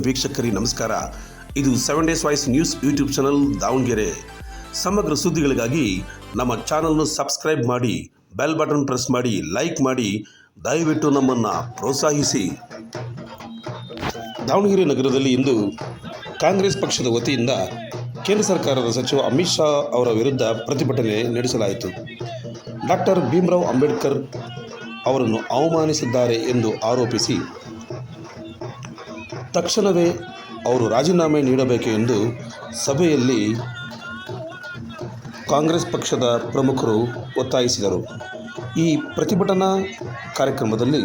ವೀಕ್ಷಕರಿಗೆ ನಮಸ್ಕಾರ. ಇದು 7 days voice news YouTube channel Davanagere. ಸಮಗ್ರ ಸುದ್ದಿಗಳಿಗಾಗಿ ನಮ್ಮ ಚಾನಲ್ನ ಸಬ್ಸ್ಕ್ರೈಬ್ ಮಾಡಿ, ಬೆಲ್ ಬಟನ್ ಪ್ರೆಸ್ ಮಾಡಿ, ಲೈಕ್ ಮಾಡಿ, ದಯವಿಟ್ಟು ನಮ್ಮನ್ನು ಪ್ರೋತ್ಸಾಹಿಸಿ. ದಾವಣಗೆರೆ ನಗರದಲ್ಲಿ ಇಂದು ಕಾಂಗ್ರೆಸ್ ಪಕ್ಷದ ವತಿಯಿಂದ ಕೇಂದ್ರ ಸರ್ಕಾರದ ಸಚಿವ ಅಮಿತ್ ಶಾ ಅವರ ವಿರುದ್ಧ ಪ್ರತಿಭಟನೆ ನಡೆಸಲಾಯಿತು. ಡಾಕ್ಟರ್ ಭೀಮರಾವ್ ಅಂಬೇಡ್ಕರ್ ಅವರನ್ನು ಅವಮಾನಿಸಿದ್ದಾರೆ ಎಂದು ಆರೋಪಿಸಿ ತಕ್ಷಣವೇ ಅವರು ರಾಜೀನಾಮೆ ನೀಡಬೇಕು ಎಂದು ಸಭೆಯಲ್ಲಿ ಕಾಂಗ್ರೆಸ್ ಪಕ್ಷದ ಪ್ರಮುಖರು ಒತ್ತಾಯಿಸಿದರು. ಈ ಪ್ರತಿಭಟನಾ ಕಾರ್ಯಕ್ರಮದಲ್ಲಿ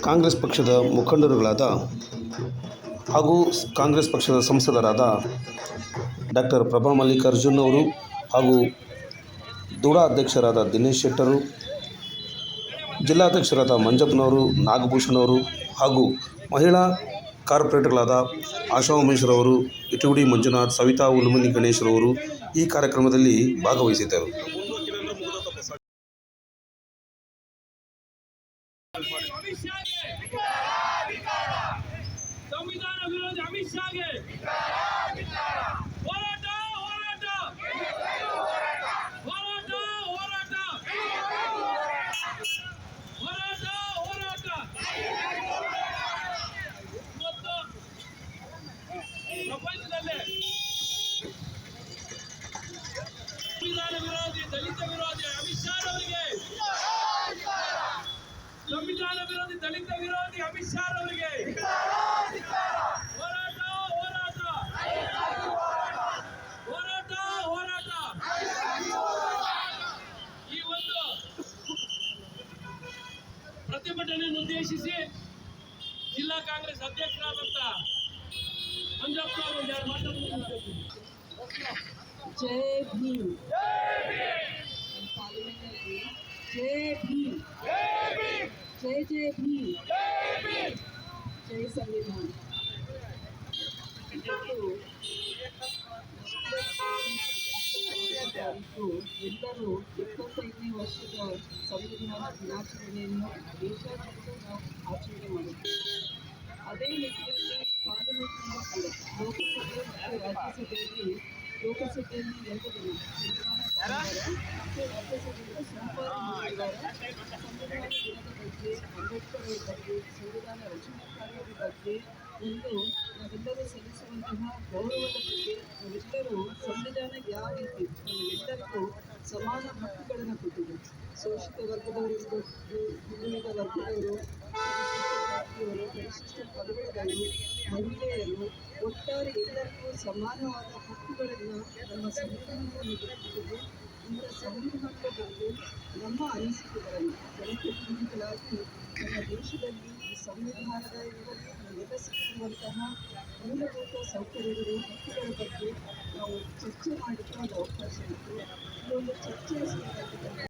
ಕಾಂಗ್ರೆಸ್ ಪಕ್ಷದ ಮುಖಂಡರುಗಳಾದ ಹಾಗೂ ಕಾಂಗ್ರೆಸ್ ಪಕ್ಷದ ಸಂಸದರಾದ ಡಾಕ್ಟರ್ ಪ್ರಭಾ ಮಲ್ಲಿಕಾರ್ಜುನ್ ಅವರು ಹಾಗೂ ದೂಢಾ ಅಧ್ಯಕ್ಷರಾದ ದಿನೇಶ್ ಶೆಟ್ಟರು, ಜಿಲ್ಲಾಧ್ಯಕ್ಷರಾದ ಮಂಜಪ್ಪನವರು, ನಾಗಭೂಷಣ್ ಅವರು ಹಾಗೂ ಮಹಿಳಾ ಕಾರ್ಪೊರೇಟರ್ಗಳಾದ ಆಶಾ ಉಮೇಶ್ರವರು, ಇಟುಗುಡಿ ಮಂಜುನಾಥ್, ಸವಿತಾ ಉಲ್ಮನಿ ಗಣೇಶ್ರವರು ಈ ಕಾರ್ಯಕ್ರಮದಲ್ಲಿ ಭಾಗವಹಿಸಿದ್ದರು. ಸಂವಿಧಾನ ವಿರೋಧಿ ಅಮಿತ್ ಶಾಗೆ ಹೋರಾಟ ಹೋರಾಟ ಹೋರಾಟ ಹೋರಾಟ ಹೋರಾಟ ಹೋರಾಟ. ಮತ್ತು ಪ್ರಪಂಚದಲ್ಲೇ ಸಂವಿಧಾನ ವಿರೋಧಿ, ದಲಿತ ವಿರೋಧಿ ಅಮಿತ್ ಶಾ ಅವರಿಗೆ, ಸಂವಿಧಾನ ವಿರೋಧಿ, ದಲಿತ ವಿರೋಧಿ ಅಮಿತ್ ಶಾ ಅವರಿಗೆ ಹೋರಾಟ ಹೋರಾಟ ಹೋರಾಟ ಹೋರಾಟ. ಈ ಒಂದು ಪ್ರತಿಭಟನೆಯನ್ನು ಉದ್ದೇಶಿಸಿ ಜಿಲ್ಲಾ ಕಾಂಗ್ರೆಸ್ ಅಧ್ಯಕ್ಷರಾದಂತ ಮಂಜಪ್ಪ ಅವರು ಮಾತಾಡುತ್ತಾರೆ. ಜೈ ಭೀಮ್, ಪಾರ್ಲಿಮೆಂಟ್ನಲ್ಲಿ ಜೈ ಭೀಮ್, ಜೈ ಜೈ ಭೀಮ್, ಜೈ ಸಂವಿಧಾನ. ಎಲ್ಲರೂ 25ನೇ ವರ್ಷದ ಸಂವಿಧಾನ ದಿನಾಚರಣೆಯನ್ನು ದೇಶಾದ್ಯಂತ ನಾವು ಆಚರಣೆ ಮಾಡುತ್ತೇವೆ. ಅದೇ ನಿಟ್ಟಿನಲ್ಲಿ ಪಾರ್ಲಿಮೆಂಟ್ನಿಂದ ಲೋಕಸಭೆ ಮತ್ತು ರಾಜ್ಯಸಭೆಯಲ್ಲಿ ಲೋಕಸಭೆಯಲ್ಲಿ 2 ದಿನ ಮತ್ತು ರಾಜ್ಯಸಭೆಯಲ್ಲಿ ಸೋಮವಾರ ಮಂಗಳವಾರ ಸಂವಿಧಾನ ದಿನದ ಬಗ್ಗೆ, ಅಂಬೇಡ್ಕರ್ ಅವರ ಬಗ್ಗೆ, ಸಂವಿಧಾನ ರಚನಾಕಾರರ ಬಗ್ಗೆ ನಾವೆಲ್ಲರೂ ಸಲ್ಲಿಸುವಂತಹ ಗೌರವದ ಬಗ್ಗೆ, ನಾವೆಲ್ಲರೂ ಸಂವಿಧಾನ ಯಾವ ರೀತಿ ನಮ್ಮೆಲ್ಲರಿಗೂ ಸಮಾನ ಹಕ್ಕುಗಳನ್ನು ಕೊಟ್ಟಿದೆ. ಶೋಷಿತ ವರ್ಗದವರಿಂದ ಹಿಂದುಳಿದ ವರ್ಗದವರು, ಪರಿಶಿಷ್ಟ ಪಂಗಡಗಳು, ಮಹಿಳೆಯರು, ಒಟ್ಟಾರೆ ಎಲ್ಲರಿಗೂ ಸಮಾನವಾದ ಹಕ್ಕುಗಳನ್ನು ನಮ್ಮ ಸಂವಿಧಾನವನ್ನು ಕೊಟ್ಟಿದೆ. ಇಂಥ ಸಂವಿಧಾನದ ಬಗ್ಗೆ ನಮ್ಮ ಅನಿಸಿಕೆಗಳನ್ನು ಜನಪ್ರತಿನಿಧಿಗಳಾಗಿ ನಮ್ಮ ದೇಶದಲ್ಲಿ ಈ ಸಂವಿಧಾನದ ನಮಗೆಲ್ಲ ಸಿಕ್ಕಿರುವಂತಹ ಮೂಲಭೂತ ಸೌಕರ್ಯಗಳು, ಹಕ್ಕುಗಳ ಬಗ್ಗೆ ನಾವು ಚರ್ಚೆ ಮಾಡಲಿಕ್ಕೆ ಒಂದು ಅವಕಾಶ ಇತ್ತು. ಈ ಒಂದು ಚರ್ಚೆಯ ಸಂದರ್ಭದಲ್ಲಿ